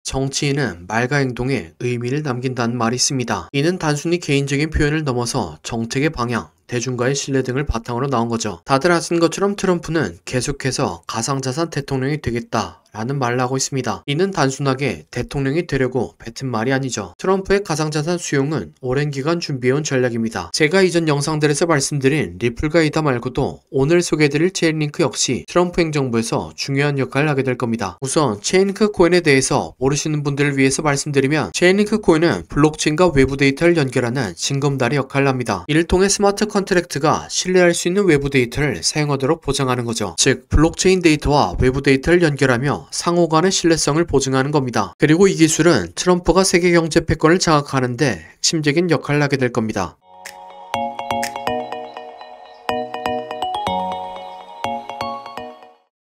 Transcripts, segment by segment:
정치인은 말과 행동에 의미를 남긴다는 말이 있습니다. 이는 단순히 개인적인 표현을 넘어서 정책의 방향, 대중과의 신뢰 등을 바탕으로 나온 거죠. 다들 아시는 것처럼 트럼프는 계속해서 가상자산 대통령이 되겠다 라는 말을 하고 있습니다. 이는 단순하게 대통령이 되려고 뱉은 말이 아니죠. 트럼프의 가상자산 수용은 오랜 기간 준비해온 전략입니다. 제가 이전 영상들에서 말씀드린 리플과 이다 말고도 오늘 소개해드릴 체인링크 역시 트럼프 행정부에서 중요한 역할을 하게 될 겁니다. 우선 체인링크 코인에 대해서 모르시는 분들을 위해서 말씀드리면, 체인링크 코인은 블록체인과 외부 데이터를 연결하는 징검다리 역할을 합니다. 이를 통해 스마트 컨트랙트가 신뢰할 수 있는 외부 데이터를 사용하도록 보장하는 거죠. 즉 블록체인 데이터와 외부 데이터를 연결하며 상호 간의 신뢰성을 보증하는 겁니다. 그리고 이 기술은 트럼프가 세계 경제 패권을 장악하는데 핵심적인 역할을 하게 될 겁니다.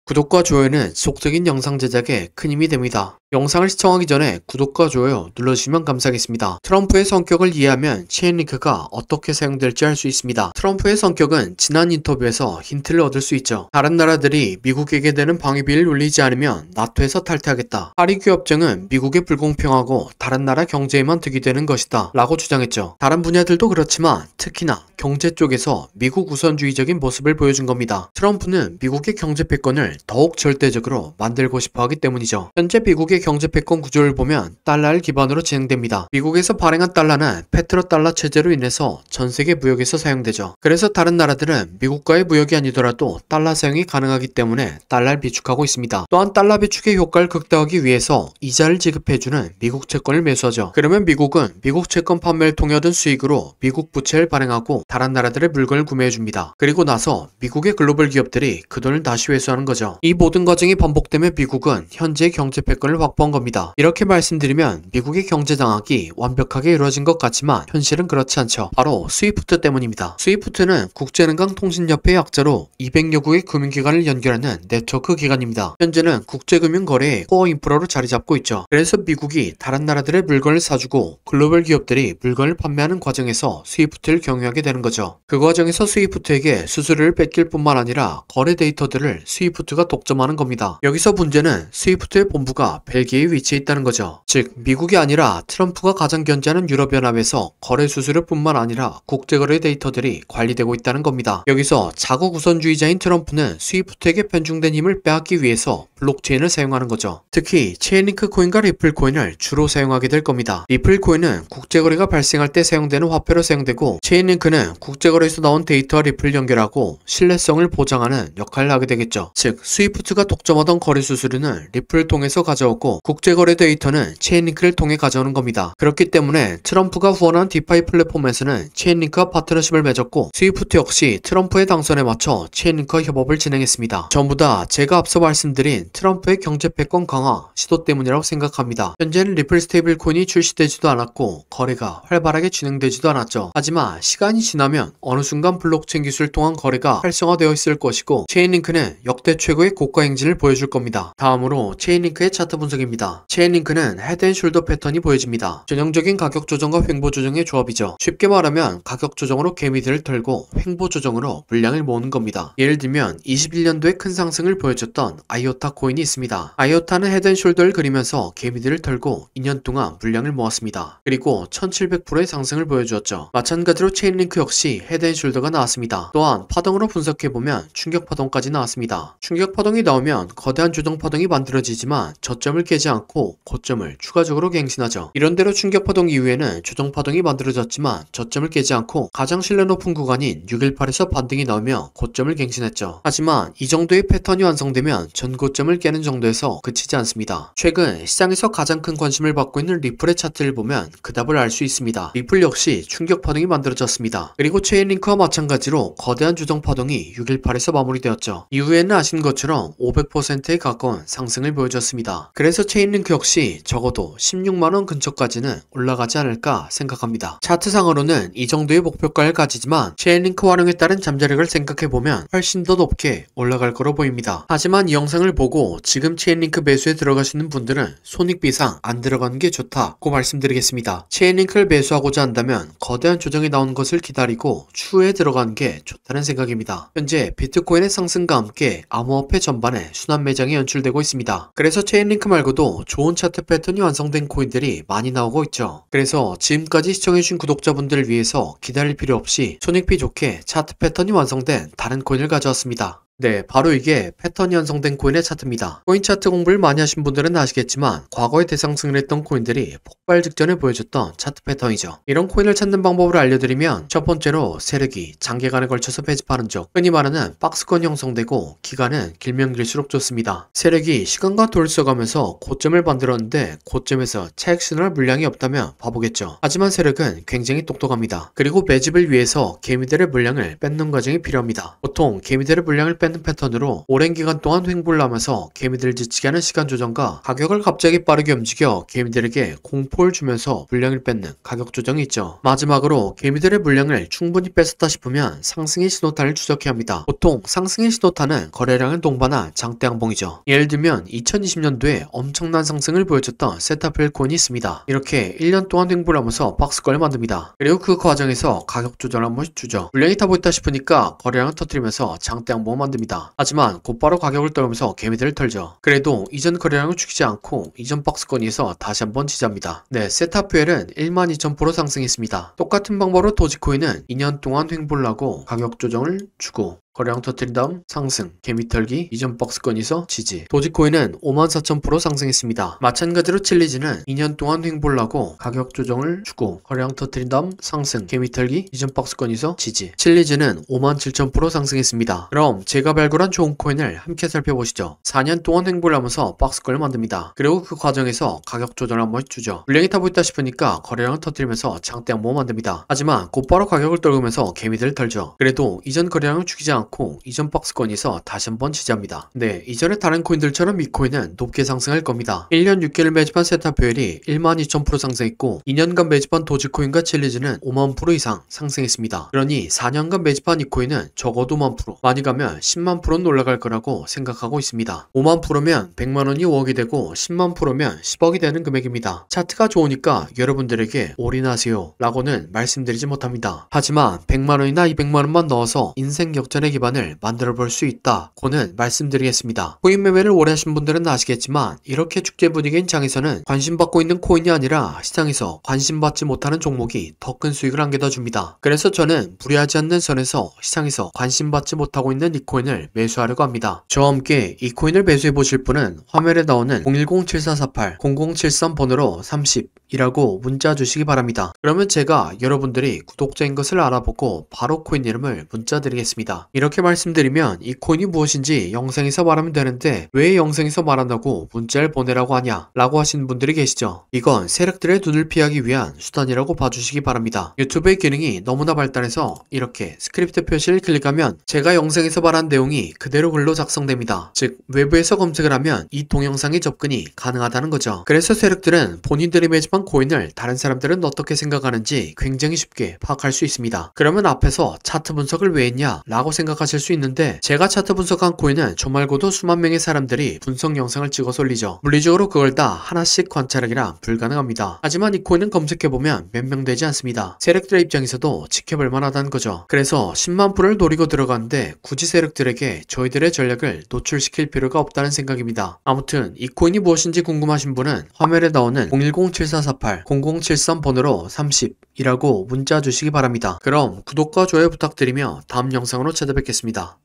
구독과 좋아요는 지속적인 영상 제작에 큰 힘이 됩니다. 영상을 시청하기 전에 구독과 좋아요 눌러주시면 감사하겠습니다. 트럼프의 성격을 이해하면 체인링크가 어떻게 사용될지 알 수 있습니다. 트럼프의 성격은 지난 인터뷰에서 힌트를 얻을 수 있죠. 다른 나라들이 미국에게 되는 방위비를 올리지 않으면 나토에서 탈퇴하겠다. 파리 휴업증은 미국의 불공평하고 다른 나라 경제에만 득이 되는 것이다 라고 주장했죠. 다른 분야들도 그렇지만 특히나 경제 쪽에서 미국 우선주의적인 모습을 보여준 겁니다. 트럼프는 미국의 경제 패권을 더욱 절대적으로 만들고 싶어 하기 때문이죠. 현재 미국의 경제 패권 구조를 보면 달러를 기반으로 진행됩니다. 미국에서 발행한 달러는 페트로달러 체제로 인해서 전 세계 무역에서 사용되죠. 그래서 다른 나라들은 미국과의 무역이 아니더라도 달러 사용이 가능하기 때문에 달러를 비축하고 있습니다. 또한 달러 비축의 효과를 극대화하기 위해서 이자를 지급해주는 미국 채권을 매수하죠. 그러면 미국은 미국 채권 판매를 통해 얻은 수익으로 미국 부채를 발행하고 다른 나라들의 물건을 구매해줍니다. 그리고 나서 미국의 글로벌 기업들이 그 돈을 다시 회수하는 거죠. 이 모든 과정이 반복되며 미국은 현재 경제 패권을 확보한 겁니다. 이렇게 말씀드리면 미국의 경제 장악이 완벽하게 이루어진 것 같지만 현실은 그렇지 않죠. 바로 스위프트 때문입니다. 스위프트는 국제은행통신협회의 약자로 200여국의 금융기관을 연결하는 네트워크 기관입니다. 현재는 국제금융거래의 코어 인프라로 자리 잡고 있죠. 그래서 미국이 다른 나라들의 물건을 사주고 글로벌 기업들이 물건을 판매하는 과정에서 스위프트를 경유하게 되는 거죠. 그 과정에서 스위프트에게 수수료를 뺏길 뿐만 아니라 거래 데이터들을 스위프트가 독점하는 겁니다. 여기서 문제는 스위프트의 본부가 벨기에에 위치해 있다는 거죠. 즉 미국이 아니라 트럼프가 가장 견제하는 유럽연합에서 거래 수수료뿐만 아니라 국제거래 데이터들이 관리되고 있다는 겁니다. 여기서 자국 우선주의자인 트럼프는 스위프트에게 편중된 힘을 빼앗기 위해서 블록체인을 사용하는 거죠. 특히 체인링크 코인과 리플 코인을 주로 사용하게 될 겁니다. 리플 코인은 국제거래가 발생할 때 사용되는 화폐로 사용되고, 체인링크는 국제거래에서 나온 데이터와 리플을 연결하고 신뢰성을 보장하는 역할을 하게 되겠죠. 즉 스위프트가 독점하던 거래 수수료는 리플을 통해서 가져오고 국제거래 데이터는 체인링크를 통해 가져오는 겁니다. 그렇기 때문에 트럼프가 후원한 디파이 플랫폼에서는 체인링크와 파트너십을 맺었고, 스위프트 역시 트럼프의 당선에 맞춰 체인링크와 협업을 진행했습니다. 전부 다 제가 앞서 말씀드린 트럼프의 경제 패권 강화 시도 때문이라고 생각합니다. 현재는 리플 스테이블 코인이 출시되지도 않았고 거래가 활발하게 진행되지도 않았죠. 하지만 시간이 지나면 어느 순간 블록체인 기술을 통한 거래가 활성화되어 있을 것이고, 체인링크는 역대 최고의 고가 행진을 보여줄 겁니다. 다음으로 체인링크의 차트 분석입니다. 체인링크는 헤드앤숄더 패턴이 보여집니다. 전형적인 가격 조정과 횡보 조정의 조합이죠. 쉽게 말하면 가격 조정으로 개미들을 털고 횡보 조정으로 물량을 모으는 겁니다. 예를 들면 21년도에 큰 상승을 보여줬던 아이오타 코인이 있습니다. 아이오타는 헤드앤숄더를 그리면서 개미들을 털고 2년 동안 물량을 모았습니다. 그리고 1700%의 상승을 보여주었죠. 마찬가지로 체인링크 역시 헤드앤숄더가 나왔습니다. 또한 파동으로 분석해보면 충격파동까지 나왔습니다. 충격파동이 나오면 거대한 조정파동이 만들어지지만 저점을 깨지 않고 고점을 추가적으로 갱신하죠. 이런대로 충격파동 이후에는 조정파동이 만들어졌지만 저점을 깨지 않고 가장 신뢰 높은 구간인 618에서 반등이 나오며 고점을 갱신했죠. 하지만 이 정도의 패턴이 완성되면 전고점을 깨는 정도에서 그치지 않습니다. 최근 시장에서 가장 큰 관심을 받고 있는 리플의 차트를 보면 그 답을 알 수 있습니다. 리플 역시 충격파동이 만들어졌습니다. 그리고 체인링크와 마찬가지로 거대한 조정파동이 618에서 마무리되었죠. 이후에는 아신 것처럼 500%에 가까운 상승을 보여줬습니다. 그래서 체인링크 역시 적어도 16만원 근처까지는 올라가지 않을까 생각합니다. 차트상으로는 이 정도의 목표가를 가지지만 체인링크 활용에 따른 잠재력을 생각해보면 훨씬 더 높게 올라갈 거로 보입니다. 하지만 이 영상을 보고 지금 체인링크 매수에 들어가시는 분들은 손익비상 안 들어가는 게 좋다고 말씀드리겠습니다. 체인링크를 매수하고자 한다면 거대한 조정이 나오는 것을 기다리고 추후에 들어가는 게 좋다는 생각입니다. 현재 비트코인의 상승과 함께 암호화폐 전반에 순환 매장이 연출되고 있습니다. 그래서 체인링크 말고 말고도 좋은 차트 패턴이 완성된 코인들이 많이 나오고 있죠. 그래서 지금까지 시청해주신 구독자분들을 위해서 기다릴 필요 없이 손익비 좋게 차트 패턴이 완성된 다른 코인을 가져왔습니다. 네, 바로 이게 패턴이 완성된 코인의 차트입니다. 코인 차트 공부를 많이 하신 분들은 아시겠지만 과거에 대상승을 했던 코인들이 폭발 직전에 보여줬던 차트 패턴이죠. 이런 코인을 찾는 방법을 알려드리면 첫 번째로 세력이 장기간에 걸쳐서 배집하는 쪽, 흔히 말하는 박스권이 형성되고 기간은 길면 길수록 좋습니다. 세력이 시간과 돌을 써가면서 고점을 만들었는데 고점에서 차익 신호할 물량이 없다면 바보겠죠. 하지만 세력은 굉장히 똑똑합니다. 그리고 매집을 위해서 개미들의 물량을 뺏는 과정이 필요합니다. 보통 개미들의 물량을 뺏는 패턴으로 오랜 기간 동안 횡보를 하면서 개미들을 지치게 하는 시간 조정과 가격을 갑자기 빠르게 움직여 개미들에게 공포를 주면서 물량을 뺏는 가격 조정이 있죠. 마지막으로 개미들의 물량을 충분히 뺏었다 싶으면 상승의 신호탄을 추적해야 합니다. 보통 상승의 신호탄은 거래량을 동반한 장대 양봉이죠. 예를 들면 2020년도에 엄청난 상승을 보여줬던 세타필 코인이 있습니다. 이렇게 1년 동안 횡보를 하면서 박스권을 만듭니다. 그리고 그 과정에서 가격 조정을 한 번씩 주죠. 물량이 다 보였다 싶으니까 거래량을 터뜨리면서 장대 양봉을 만듭니다. 하지만 곧바로 가격을 떨면서 개미들을 털죠. 그래도 이전 거래량을 죽이지 않고 이전 박스권에서 다시 한번 지지합니다. 네, 세타퓨엘은 12,000% 상승했습니다. 똑같은 방법으로 도지코인은 2년 동안 횡보를 하고 가격 조정을 주고 거래량 터뜨린 다음 상승, 개미 털기, 이전 박스권에서 지지. 도지코인은 54,000% 상승했습니다. 마찬가지로 칠리즈는 2년 동안 횡보를 하고 가격 조정을 주고 거래량 터뜨린 다음 상승, 개미 털기, 이전 박스권에서 지지. 칠리즈는 57,000% 상승했습니다. 그럼 제가 발굴한 좋은 코인을 함께 살펴보시죠. 4년 동안 횡보를 하면서 박스권을 만듭니다. 그리고 그 과정에서 가격 조정을 한 번씩 주죠. 물량이 타고 있다 싶으니까 거래량을 터뜨리면서 장대 양봉을 만듭니다. 하지만 곧바로 가격을 떨구면서 개미들을 털죠. 그래도 이전 거래량을 죽이지 않고 이전 박스권에서 다시 한번 지지합니다. 네, 이전에 다른 코인들처럼 이 코인은 높게 상승할 겁니다. 1년 6개월 매집한 세타퓨엘이 12,000% 상승했고 2년간 매집한 도지코인과 칠리즈는 50,000% 이상 상승했습니다. 그러니 4년간 매집한 이 코인은 적어도 50,000%, 많이 가면 100,000%는 올라갈 거라고 생각하고 있습니다. 50,000%면 100만원이 5억이 되고 100,000%면 10억이 되는 금액입니다. 차트가 좋으니까 여러분들에게 올인하세요 라고는 말씀드리지 못합니다. 하지만 100만원이나 200만원만 넣어서 인생 역전의 기반을 만들어 볼 수 있다고는 말씀드리겠습니다. 코인 매매를 오래 하신 분들은 아시겠지만 이렇게 축제 분위기인 장에서는 관심받고 있는 코인이 아니라 시장에서 관심받지 못하는 종목이 더 큰 수익을 안겨다 줍니다. 그래서 저는 무리하지 않는 선에서 시장에서 관심받지 못하고 있는 이 코인을 매수하려고 합니다. 저와 함께 이 코인을 매수해 보실 분은 화면에 나오는 010-7448-0073번호로 30이라고 문자 주시기 바랍니다. 그러면 제가 여러분들이 구독자인 것을 알아보고 바로 코인 이름을 문자 드리겠습니다. 이렇게 말씀드리면 이 코인이 무엇인지 영상에서 말하면 되는데 왜 영상에서 말한다고 문자를 보내라고 하냐 라고 하시는 분들이 계시죠. 이건 세력들의 눈을 피하기 위한 수단이라고 봐주시기 바랍니다. 유튜브의 기능이 너무나 발달해서 이렇게 스크립트 표시를 클릭하면 제가 영상에서 말한 내용이 그대로 글로 작성됩니다. 즉 외부에서 검색을 하면 이 동영상의 접근이 가능하다는 거죠. 그래서 세력들은 본인들이 매집한 코인을 다른 사람들은 어떻게 생각하는지 굉장히 쉽게 파악할 수 있습니다. 그러면 앞에서 차트 분석을 왜 했냐 라고 생각하실 수 있는데 제가 차트 분석한 코인은 저 말고도 수만 명의 사람들이 분석 영상을 찍어서 올리죠. 물리적으로 그걸 다 하나씩 관찰하기란 불가능합니다. 하지만 이 코인은 검색해보면 몇 명 되지 않습니다. 세력들의 입장에서도 지켜볼 만하다는 거죠. 그래서 10만 프로를 노리고 들어가는데 굳이 세력들에게 저희들의 전략을 노출시킬 필요가 없다는 생각입니다. 아무튼 이 코인이 무엇인지 궁금하신 분은 화면에 나오는 010-7448-0073번호로 30이라고 문자 주시기 바랍니다. 그럼 구독과 좋아요 부탁드리며 다음 영상으로 찾아뵙겠습니다.